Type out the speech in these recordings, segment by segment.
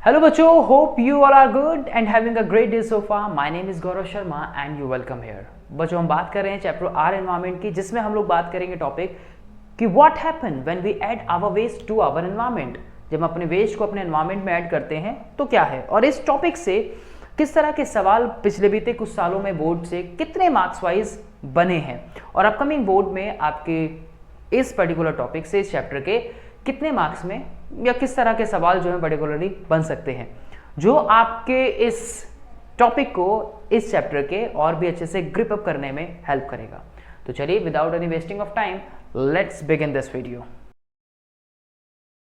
Hello बच्चों, hope you all are good and having a great day so far. My name is Gaurav Sharma and you welcome here. बच्चों हम बात कर रहे हैं chapter are environment की, जिसमें हम लोग बात करेंगे टॉपिक कि what happen when we add our waste to our environment. जब हम अपने वेस्ट को अपने एनवायरमेंट में ऐड करते हैं तो क्या है, और इस टॉपिक से किस तरह के सवाल पिछले बीते कुछ सालों में बोर्ड से कितने मार्क्स वाइज बने हैं, और अपकमिंग बोर्ड में आपके इस पर्टिकुलर टॉपिक से, इस चैप्टर के कितने मार्क्स में या किस तरह के सवाल जो है पर्टिकुलरली बन सकते हैं, जो आपके इस टॉपिक को, इस चैप्टर के और भी अच्छे से ग्रिप अप करने में हेल्प करेगा। तो चलिए without any wasting of time let's begin this video.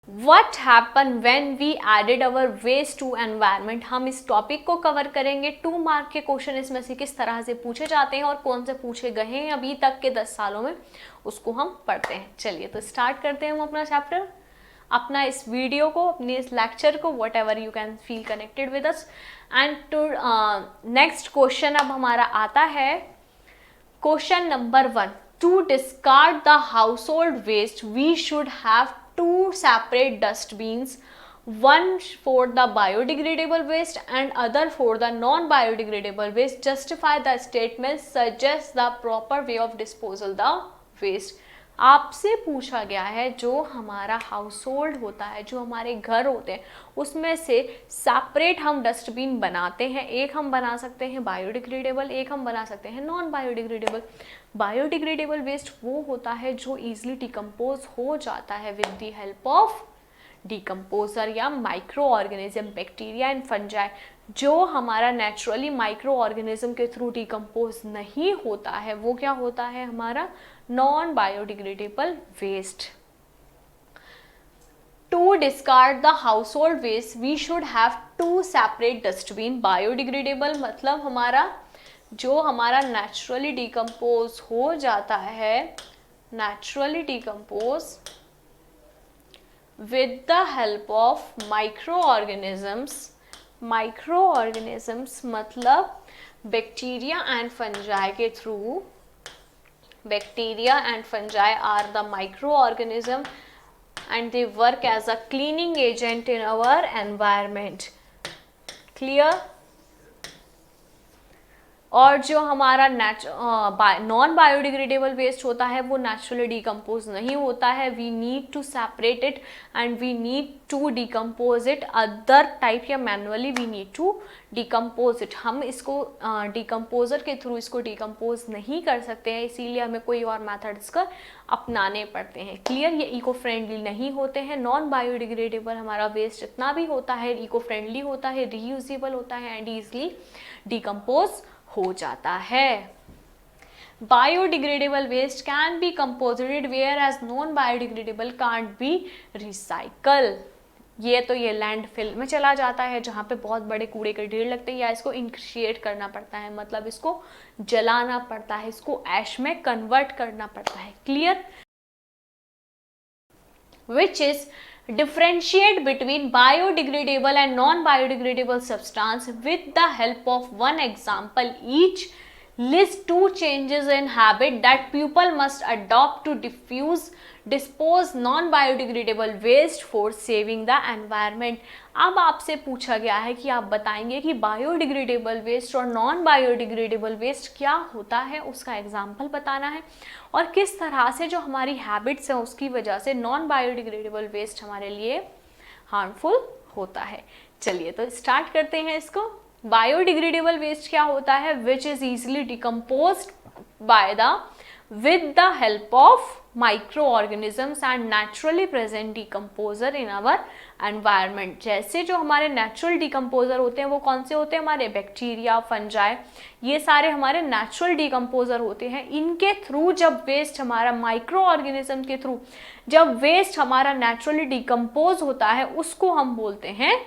What happened when we added our waste to environment? हम इस टॉपिक को कवर करेंगे। 2 मार्क के क्वेश्चन इसमें से किस तरह से पूछे जाते हैं और कौन से पूछे गए हैं अभी तक के 10 सालों में, उसको हम पढ़ते हैं। चलिए तो स्टार्ट करते हैं हम अपना चैप्टर, अपना इस वीडियो को, अपने इस लेक्चर को, whatever you can feel connected with us. And to next question अब हमारा आता है question number 1। To discard the household waste we should have 2 separate dustbins, one for the biodegradable waste and other for the non-biodegradable waste. Justify the statement, suggest the proper way of disposal the waste. आपसे पूछा गया है जो हमारा house hold होता है, जो हमारे घर होते हैं, उसमें से सेपरेट हम डस्टबिन बनाते हैं। एक हम बना सकते हैं बायोडिग्रेडेबल, एक हम बना सकते हैं नॉन बायोडिग्रेडेबल। बायोडिग्रेडेबल वेस्ट वो होता है जो ईजिली डिकम्पोज हो जाता है with the help of decomposer या micro organism, bacteria and fungi. जो हमारा नेचुरली माइक्रो ऑर्गेनिज्म के थ्रू डिकम्पोज नहीं होता है वो क्या होता है, हमारा non biodegradable waste. To discard the household waste we should have 2 separate dustbin. Biodegradable मतलब हमारा जो हमारा नेचुरली डिकम्पोज हो जाता है, naturally decompose with the help of microorganisms। microorganisms मतलब बैक्टीरिया एंड फंजाई के through. Bacteria and fungi are the microorganism and they work as a cleaning agent in our environment। clear? और जो हमारा non biodegradable waste होता है वो naturally decompose नहीं होता है। We need to separate it and we need to decompose it other type, या manually we need to decompose it. हम इसको डिकम्पोजर के थ्रू इसको डिकम्पोज नहीं कर सकते हैं, इसीलिए हमें कोई और मेथड्स का अपनाने पड़ते हैं। क्लियर? ये इको फ्रेंडली नहीं होते हैं। नॉन बायोडिग्रेडेबल हमारा वेस्ट जितना भी होता है इको फ्रेंडली होता है, रीयूजेबल होता है एंड ईजिली डिकम्पोज हो जाता है। Biodegradable waste can be composited whereas non biodegradable can't be recycle. ये तो ये लैंडफिल में चला जाता है जहाँ पे बहुत बड़े कूड़े के ढेर लगते हैं, या इसको इंक्रिएट करना पड़ता है, मतलब इसको जलाना पड़ता है, इसको ऐश में कन्वर्ट करना पड़ता है। Clear? Which is differentiate between biodegradable and non-biodegradable substance with the help of one example each. List 2 changes in habit that people must adopt to dispose non-biodegradable waste for saving the environment. अब आपसे पूछा गया है कि आप बताएंगे कि biodegradable waste और नॉन बायोडिग्रेडेबल वेस्ट क्या होता है, उसका एग्जाम्पल बताना है, और किस तरह से जो हमारी हैबिट्स हैं उसकी वजह से नॉन बायोडिग्रेडेबल वेस्ट हमारे लिए हार्मफुल होता है। चलिए तो स्टार्ट करते हैं इसको। बायोडिग्रेडेबल वेस्ट क्या होता है? Which is easily decomposed by the with the help of microorganisms and naturally present decomposer in our environment। जैसे जो हमारे नेचुरल डिकम्पोजर होते हैं वो कौन से होते हैं? हमारे बैक्टीरिया, फंजाई, ये सारे हमारे नेचुरल डिकम्पोजर होते हैं। इनके थ्रू जब वेस्ट हमारा माइक्रो ऑर्गेनिज्म के थ्रू जब वेस्ट हमारा नेचुरली डिकम्पोज होता है उसको हम बोलते हैं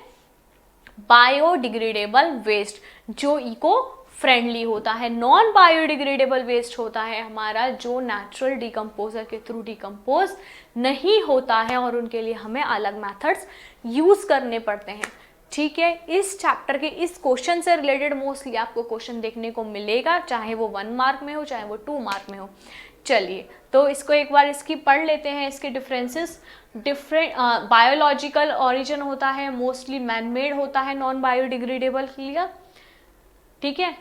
बायोडिग्रेडेबल वेस्ट, जो इको फ्रेंडली होता है। नॉन बायोडिग्रेडेबल वेस्ट होता है हमारा जो नेचुरल डिकम्पोजर के थ्रू डिकम्पोज नहीं होता है, और उनके लिए हमें अलग मेथड्स यूज करने पड़ते हैं। ठीक है? इस चैप्टर के इस क्वेश्चन से रिलेटेड मोस्टली आपको क्वेश्चन देखने को मिलेगा, चाहे वो 1 मार्क में हो चाहे वो 2 मार्क में हो। चलिए तो इसको एक बार इसकी पढ़ लेते हैं, इसके डिफरेंसेस। डिफरेंट बायोलॉजिकल ऑरिजिन होता है, मोस्टली मैन मेड होता है, नॉन बायोडिग्रेडेबल, क्लियर, ठीक है।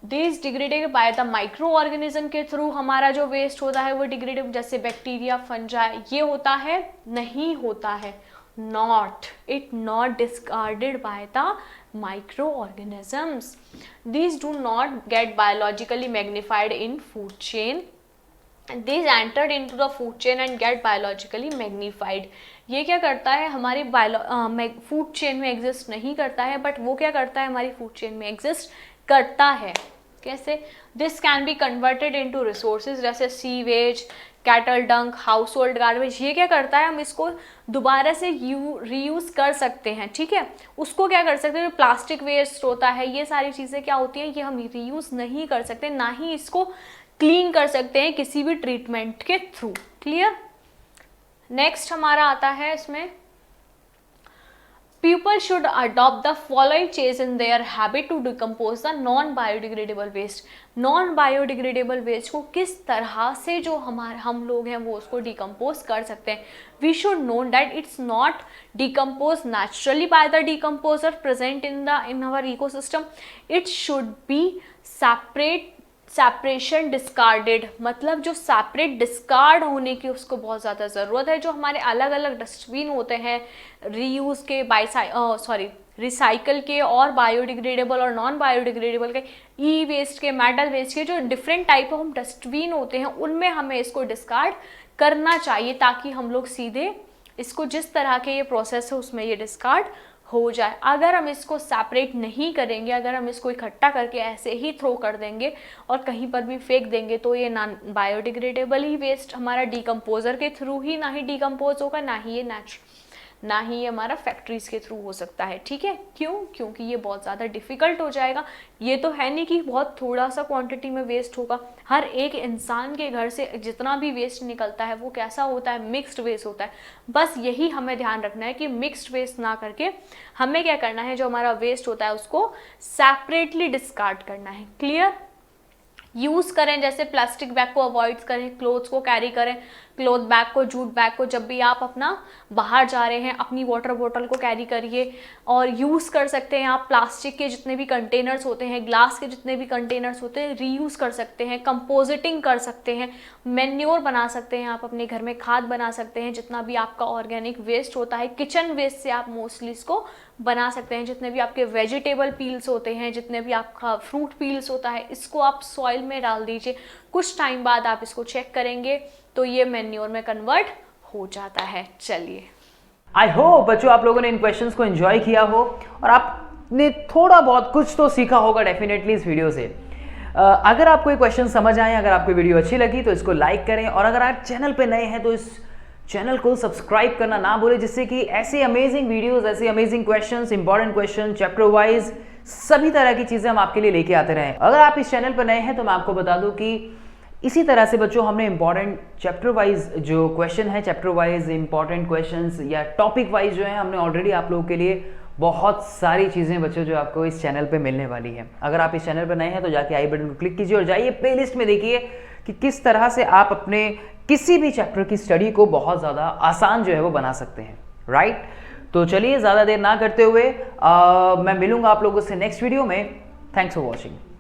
This degraded by the micro organism के थ्रू हमारा जो वेस्ट होता है वो डिग्रेडेड, जैसे बैक्टीरिया, फंजाई, ये होता है, नहीं होता है, not, it not discarded by the microorganisms. These do not get biologically magnified in food chain. These entered into the food chain and get biologically magnified. ये क्या करता है, हमारी फूड चेन में एग्जिस्ट नहीं करता है, बट वो क्या करता है, हमारी फूड चेन में एग्जिस्ट करता है। कैसे? This can be converted into resources, जैसे sewage, cattle dung, household garbage. ये क्या करता है, हम इसको दोबारा से रीयूज कर सकते हैं, ठीक है। उसको क्या कर सकते हैं, जो प्लास्टिक वेस्ट होता है, ये सारी चीज़ें क्या होती हैं, ये हम रीयूज नहीं कर सकते, ना ही इसको क्लीन कर सकते हैं किसी भी ट्रीटमेंट के थ्रू, क्लियर। नेक्स्ट हमारा आता है इसमें, people should adopt the following changes in their habit to decompose the non biodegradable waste. Non biodegradable waste को किस तरह से जो हम लोग हैं वो उसको डिकम्पोज कर सकते हैं। We should know that it's not decompose naturally by the decomposer present in our ecosystem, it should be separation discarded, मतलब जो सेपरेट डिस्कार्ड होने की उसको बहुत ज़्यादा ज़रूरत है। जो हमारे अलग अलग डस्टबिन होते हैं रीयूज़ के, रिसाइकल के और बायोडिग्रेडेबल और नॉन बायोडिग्रेडेबल के, ई वेस्ट के, मेटल वेस्ट के, जो डिफरेंट टाइप ऑफ डस्टबिन होते हैं उनमें हमें इसको डिस्कार्ड करना चाहिए, ताकि हम लोग सीधे इसको जिस तरह के ये प्रोसेस है उसमें ये डिस्कार्ड हो जाए। अगर हम इसको सेपरेट नहीं करेंगे, अगर हम इसको इकट्ठा करके ऐसे ही थ्रो कर देंगे और कहीं पर भी फेंक देंगे, तो ये नॉन बायोडिग्रेडेबल ही वेस्ट हमारा डिकम्पोजर के थ्रू ही ना ही डिकम्पोज होगा, ना ही ये हमारा फैक्ट्रीज के थ्रू हो सकता है, ठीक है। क्यों? क्योंकि ये बहुत ज़्यादा डिफ़िकल्ट हो जाएगा। ये तो है नहीं कि बहुत थोड़ा सा क्वांटिटी में वेस्ट होगा। हर एक इंसान के घर से जितना भी वेस्ट निकलता है वो कैसा होता है, मिक्स्ड वेस्ट होता है। बस यही हमें ध्यान रखना है कि मिक्स्ड वेस्ट ना करके हमें क्या करना है, जो हमारा वेस्ट होता है उसको सेपरेटली डिस्कार्ड करना है, क्लियर। यूज़ करें, जैसे प्लास्टिक बैग को अवॉइड करें, क्लोथ्स को कैरी करें, क्लोथ बैग को, जूट बैग को, जब भी आप अपना बाहर जा रहे हैं अपनी वाटर बोतल को कैरी करिए। और यूज़ कर सकते हैं आप प्लास्टिक के जितने भी कंटेनर्स होते हैं, ग्लास के जितने भी कंटेनर्स होते हैं, रीयूज़ कर सकते हैं, कंपोजिटिंग कर सकते हैं, मैन्योर बना सकते हैं, आप अपने घर में खाद बना सकते हैं। जितना भी आपका ऑर्गेनिक वेस्ट होता है, किचन वेस्ट से आप मोस्टली इसको बना सकते हैं। जितने भी आपके वेजिटेबल पील्स होते हैं, जितने भी आपका फ्रूट पील्स होता है, इसको आप सॉइल में डाल दीजिए। कुछ टाइम बाद आप इसको चेक करेंगे तो ये मैन्योर में कन्वर्ट हो जाता है। चलिए, आई होप बच्चों आप लोगों ने इन क्वेश्चंस को एंजॉय किया हो और आपने थोड़ा बहुत कुछ तो सीखा होगा डेफिनेटली इस वीडियो से। अगर आपको ये क्वेश्चन समझ आए, अगर आपको वीडियो अच्छी लगी तो इसको लाइक करें, और अगर आप चैनल पे नए हैं तो इस चैनल को सब्सक्राइब करना ना भूलें, जिससे कि ऐसे अमेजिंग वीडियोस, ऐसे amazing questions, important question, chapter wise सभी तरह की चीज़ें हम आपके लिए लेके आते रहें। अगर आप इस चैनल पर नए हैं तो मैं आपको बता दूं कि इसी तरह से बच्चों हमने इंपॉर्टेंट चैप्टर वाइज जो क्वेश्चन है, चैप्टर वाइज इंपॉर्टेंट क्वेश्चंस या टॉपिक वाइज जो है, हमने ऑलरेडी आप लोगों के लिए बहुत सारी चीज़ें बच्चों जो आपको इस चैनल पे मिलने वाली है। अगर आप इस चैनल पर नए हैं तो जाके आई बटन को क्लिक कीजिए और जाइए प्लेलिस्ट में देखिए कि किस तरह से आप अपने किसी भी चैप्टर की स्टडी को बहुत ज़्यादा आसान जो है वो बना सकते हैं, राइट। तो चलिए ज़्यादा देर ना करते हुए मैं मिलूंगा आप लोगों से नेक्स्ट वीडियो में। Thanks for watching.